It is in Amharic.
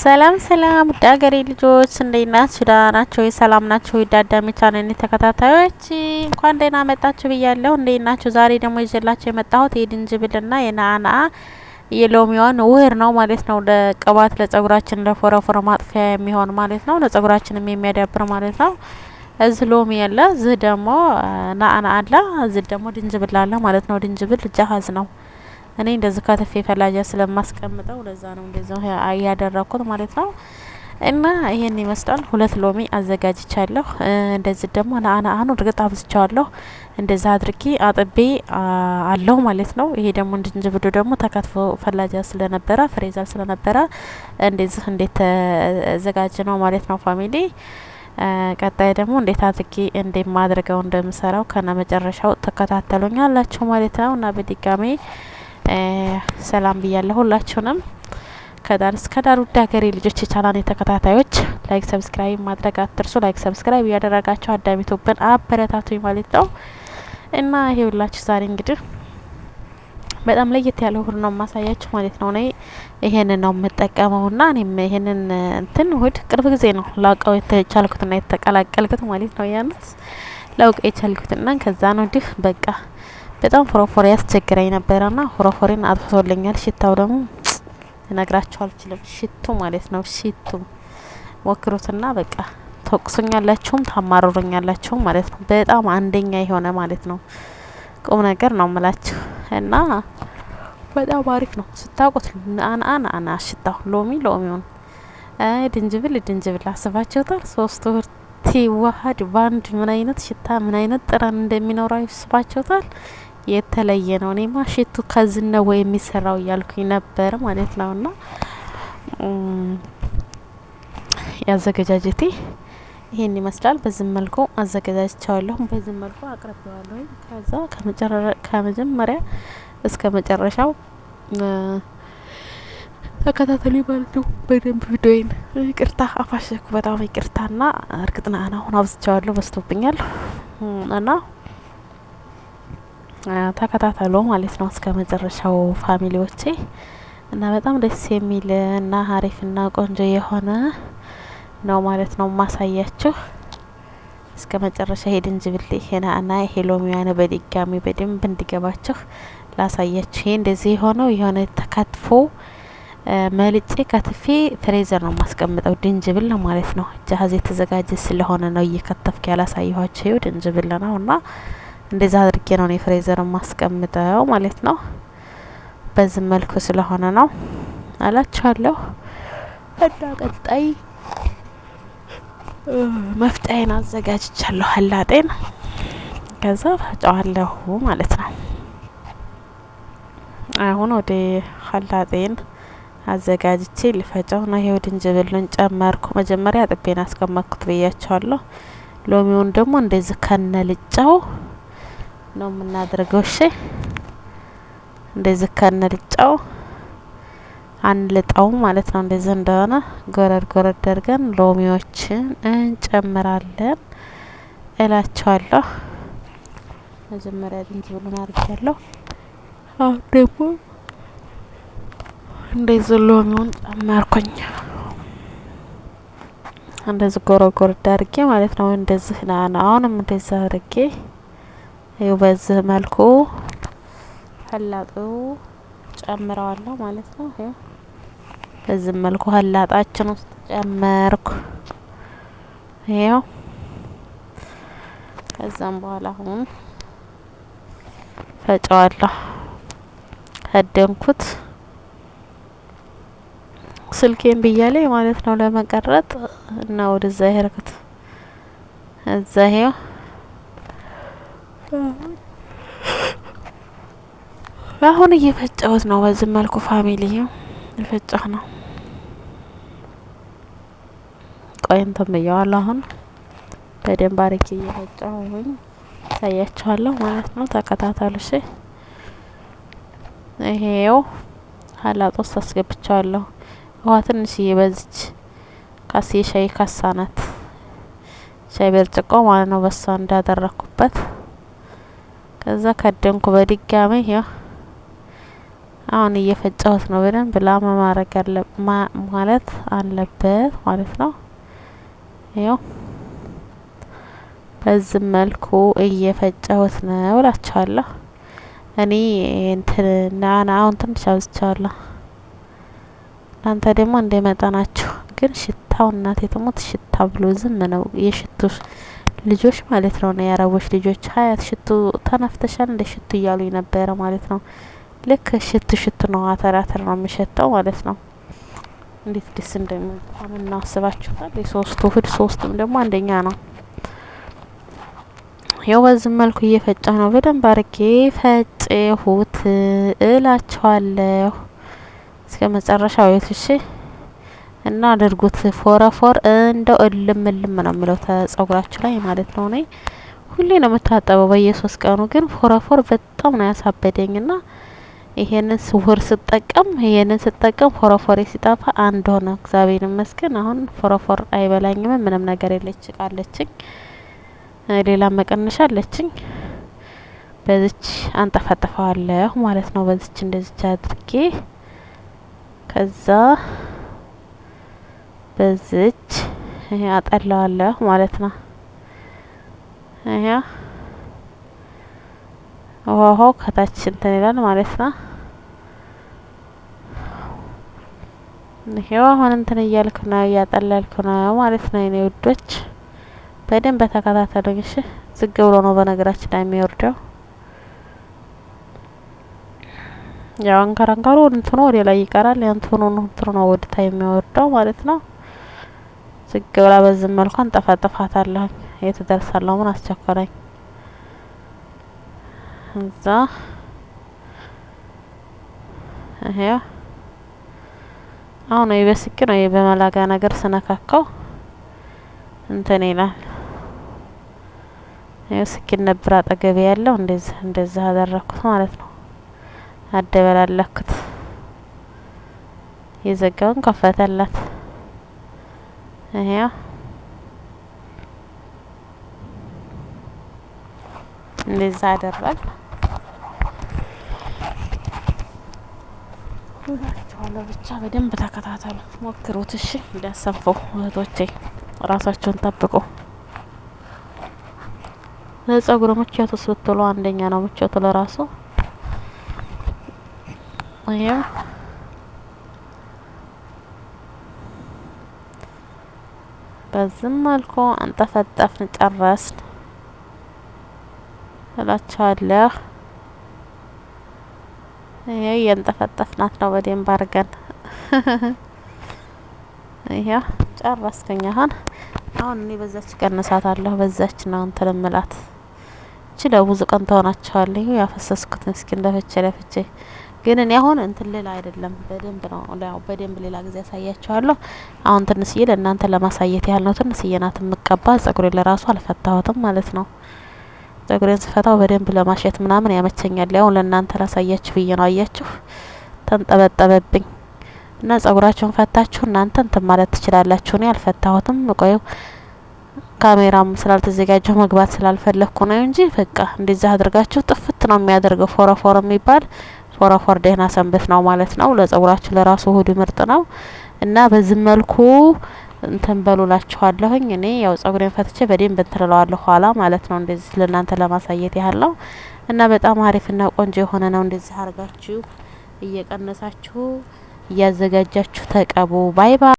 ሰላም ሰላም ዳገሬ ልጆች እንዴት ናችሁ? ደህና ናችሁ? ሰላም ናችሁ? ዳዳሚ ቻናል ተከታታዮች እንኳን ደህና መጣችሁ ብያለሁ። እንዴት ናችሁ? ዛሬ ደግሞ ይዤላችሁ የመጣሁት የድንጅብልና የናና የሎሚዋን ውህር ነው ማለት ነው። ለቅባት ለጸጉራችን ለፎረፎረ ማጥፊያ የሚሆን ማለት ነው። ለጸጉራችንም የሚያዳብር ማለት ነው። እዚህ ሎሚ ያለ፣ እዚህ ደግሞ ናና አለ፣ እዚህ ደግሞ ድንጅብል አለ ማለት ነው። ድንጅብል ጃሃዝ ነው። እኔ እንደዚህ ከተፌ ፈላጃ ስለማስቀምጠው ለዛ ነው እንደዚህ ያደረኩት ማለት ነው። እና ይሄን ይመስላል። 2 ሎሚ አዘጋጅቻለሁ። እንደዚህ ደግሞ ናአናአኑ እርግጥ አብዝቻለሁ። እንደዛ አድርጌ አጥቤ አለው ማለት ነው። ይሄ ደግሞ ድንጅብሉ ደግሞ ተከትፎ ፈላጃ ስለነበረ ፍሬዘር ስለነበረ እንደዚህ እንዴት ተዘጋጅ ነው ማለት ነው ፋሚሊ። ቀጣይ ደግሞ እንዴት አድርጌ እንደማድርገው እንደምሰራው ከነ መጨረሻው ተከታተሉኛላችሁ ማለት ነው። እና በድጋሜ ሰላም ብያለሁ ሁላችሁንም ከዳር እስከ ዳር ውድ ሀገሬ ልጆች የቻናሌ ተከታታዮች ላይክ ሰብስክራይብ ማድረግ አትርሱ። ላይክ ሰብስክራይብ ያደረጋችሁ አዳሚቶብን አበረታቱኝ ማለት ነው። እና ይሄ ሁላችሁ ዛሬ እንግዲህ በጣም ለየት ያለ ሁሉ ነው ማሳያችሁ ማለት ነው። እኔ ይሄንን ነው የምጠቀመውና እኔም ይሄንን እንትን ውድ ቅርብ ጊዜ ነው ላውቀው የተቻልኩትና የተቀላቀልኩት ማለት ነው። ያንስ ላውቀው የቻልኩትና ከዛ ነው እንዲህ በቃ በጣም ፎረፎሬ ያስቸግረኝ ነበርና ፎረፎሬን አጥፍቶልኛል። ሽታው ደግሞ ልነግራችሁ አልችልም። ሽቱ ማለት ነው። ሽቱ ሞክሩትና በቃ ተወቅሱኛላችሁም ታማሩኛላችሁም ማለት ነው። በጣም አንደኛ የሆነ ማለት ነው። ቁም ነገር ነው የምላችሁ እና በጣም አሪፍ ነው። ስታውቁት አና ሽታው ሎሚውን ድንጅብል አስባችሁታል? ሶስት ወር ሲዋሃድ ባንድ ምን አይነት ሽታ ምን አይነት ጠረን እንደሚኖረው አስባችሁታል? የተለየ ነው። እኔማ ሽቱ ከዝነ ወይ የሚሰራው እያልኩኝ ነበር ማለት ነውና ያዘገጃጀቴ ይሄን ይመስላል። በዚህ መልኩ አዘገጃጅቻለሁ። በዚህ መልኩ አቅርቤዋለሁ። ከዛ ከመጀመሪያ እስከ መጨረሻው ተከታተሉ ማለት ነው። በደንብ ቪዲዮዬን ይቅርታ አፋሸኩ፣ በጣም ይቅርታና እርግጥና አሁን አብዝቻለሁ፣ በስቶብኛል እና ተከታተሉ ማለት ነው እስከ መጨረሻው ፋሚሊዎቼ። እና በጣም ደስ የሚል እና አሪፍና ቆንጆ የሆነ ነው ማለት ነው ማሳያችሁ እስከ መጨረሻ። ድንጅብል ይሄና ይሄ ሎሚዋን በድጋሚ በደንብ እንዲገባችሁ ላሳያችሁ። ይሄ እንደዚህ የሆነ ተከትፎ መልጬ ከትፌ ፍሬዘር ነው ማስቀምጠው ድንጅብል ነው ማለት ነው። ጃሃዝ የተዘጋጀ ስለሆነ ነው እየከተፍኩ ያላሳየኋችሁ። ድንጅብል ነውና እንደዛ አድርጌ ነው እኔ ፍሬዘር ማስቀምጠው ማለት ነው። በዚህ መልኩ ስለሆነ ነው አላችኋለሁ። እና ቀጣይ መፍጫዬን አዘጋጅቻለሁ፣ ሀላጤን ከዛ ፈጫዋለሁ ማለት ነው። አሁን ወደ ሀላጤን አዘጋጅቼ ልፈጫው ነው። ይሄው ድንጅብሉን ጨመርኩ። መጀመሪያ አጥቤን አስቀመጥኩት ብያችኋለሁ። ሎሚውን ደግሞ እንደዚህ ከነልጫው ነው የምናደርገው። እሺ እንደዚህ ከነልጫው አንልጣው ማለት ነው። እንደዚህ እንደሆነ ጎረድ አድርገን ሎሚዎችን እንጨምራለን እላችኋለሁ። መጀመሪያ ድንጅብሉን አድርጌያለሁ። አሁን ደግሞ እንደዚህ ሎሚውን ጨመርኩኝ። እንደዚህ ጎረድ አድርጌ ማለት ነው። እንደዚህ አሁንም እንደዚህ አድርጌ ይኸው በዚህ መልኩ ሀላጡ ጨምረዋለሁ ማለት ነው። ይኸው በዚህ መልኩ ሀላጣችን ውስጥ ጨመርኩ። ይኸው ከዛም በኋላ አሁን ፈጫዋለሁ። ከደንኩት ስልኬን ብያለኝ ማለት ነው ለመቀረጥ እና ወደዛ ይሄርኩት እዛ ይኸው አሁን እየፈጨሁት ነው። በዚህ መልኩ ፋሚሊ እየፈጨሁ ነው። ቆይንተም ብያዋለሁ። አሁን በደንብ አርጌ እየፈጨሁኝ ታያችኋለሁ ማለት ነው። ተከታተሉ እሺ። ይሄው ሀላጦስ አስገብቻለሁ። ውሃ ትንሽ እየበዝች ሻይ ካሳናት ሻይ ብርጭቆ ማለት ነው። በሷ እንዳደረኩበት ከዛ ከደንኩ በድጋሚ ይሄው አሁን እየፈጨሁት ነው። በደንብ ላም ማረግ ማለት አለበት ማለት ነው። ይኸው በዚህ መልኩ እየፈጨሁት ነው እላችኋለሁ። እኔ እንትን አሁን ትንሽ አብዝቻለሁ። እናንተ ደግሞ እንደ መጠናችሁ። ግን ሽታው እናቴ ትሞት ሽታ ብሎ ዝም ነው የሽቱ ልጆች ማለት ነው። የአረቦች ልጆች ሀያት ሽቱ ተነፍተሻል እንደ ሽቱ እያሉ ነበረ ማለት ነው። ልክ ሽቱ ነው፣ አተር ነው የሚሸተው ማለት ነው። እንዴት ደስ እንደሚል እናስባችኋል። የሶስቱ እሁድ ሶስቱም ደግሞ አንደኛ ነው። ያው በዚህ መልኩ እየፈጨ ነው። በደንብ አርጌ ፈጨሁት እላችኋለሁ። እስከ መጨረሻው እሺ። እና አድርጉት። ፎረፎር እንደው እልም ነው የሚለው ጸጉራችሁ ላይ ማለት ነው። እኔ ሁሌ ነው የምታጠበው በየ3 ቀኑ፣ ግን ፎረፎር በጣም ነው ያሳበደኝና ይሄንን ስጠቀም ፎረፎሬ ሲጠፋ አንድ ሆነ። እግዚአብሔር ይመስገን። አሁን ፎረፎር አይበላኝም። ምንም ነገር ቃለችኝ። ሌላ መቀነሻ አለችኝ። በዚች አንጠፈጥፈዋለሁ ማለት ነው። በዚች እንደዚች አድርጌ ከዛ በዚች አጠላዋለሁ ማለት ነው። ውሃው ከታች እንትን ይላል ማለት ነው። ይሄው አሁን እንትን እያልኩ ነው፣ እያጠላልኩ ነው ማለት ነው። የኔ ውዶች በደንብ በተከታተሉኝ እሺ። ዝግ ብሎ ነው በነገራችን ላይ የሚወርደው። ያው አንከራንከሩ እንትኑ ወደ ላይ ይቀራል። እንትኑ ነው ወደ ታች የሚወርደው ማለት ነው። ዝግ ብላ በዚህ መልኩ አንጠፋጥፋታለሁ። የት ደርሳለሁ? ምን አስቸኮረኝ? እዛ ይሄው አሁን ይበስክ ነው በመላጋ ነገር ስነካካው እንትን ይላል። ይሄው ስኪን ነበር አጠገቤ ያለው። እንደዚህ አደረኩት ማለት ነው። አደበላለኩት። የዘጋውን ከፈተላት። ይሄው እንደዛ አደረግ ሁላችኋለሁ። ብቻ በደንብ ተከታተሉ፣ ሞክሩት እሺ። እንዳሰንፈው እህቶቼ ራሳችሁን ጠብቁ። ለጸጉር ምቾት ስትሉ አንደኛ ነው ምቾት ለራሱ። ይሄው በዚህ መልኩ አንጠፈጠፍን ጨረስን እላችኋለሁ። ይሄ የንጠፈጠፍናት ነው በደንብ አርገን። ይሄው ጨረስኩኝ። አሁን እኔ በዛች ቀንሳታለሁ። በዛች ነው እንትን እምላት። እቺ ለብዙ ቀን ትሆናችኋለች። ያፈሰስኩት ምስኪን ለፍቼ ግን እኔ አሁን እንትን ልል አይደለም፣ በደንብ ነው ያው በደንብ ሌላ ጊዜ ያሳያችኋለሁ። አሁን ትንሽዬ ለእናንተ ለማሳየት ያህል ነው። ትንሽዬ ናት የምቀባ። ጸጉሬን ለራሱ አልፈታሁትም ማለት ነው። ጸጉሬን ስፈታው በደንብ ለማሸት ምናምን ያመቸኛል። ያው ለእናንተ ላሳያችሁ ብዬ ነው። አያችሁ ተንጠበጠበብኝ። እና ጸጉራችሁን ፈታችሁ እናንተ እንትን ማለት ትችላላችሁ። እኔ አልፈታሁትም። ቆዩ ካሜራም ስላልተዘጋጀው መግባት ስላልፈለኩ ነው እንጂ በቃ እንደዛ አድርጋችሁ ጥፍት ነው የሚያደርገው። ፎረፎር የሚባል ፎረፎር ደህና ሰንበት ነው ማለት ነው። ለጸጉራችሁ ለራሱ ሁሉ ምርጥ ነው። እና በዚህ መልኩ እንትን በሉላችኋለሁኝ። እኔ ያው ጸጉሬን ፈትቼ በደንብ እንትለዋለሁ ኋላ ማለት ነው። እንደዚህ ለእናንተ ለማሳየት ያህል ነው። እና በጣም አሪፍና ቆንጆ የሆነ ነው። እንደዚህ አርጋችሁ እየቀነሳችሁ እያዘጋጃችሁ ተቀቡ። ባይ ባይ።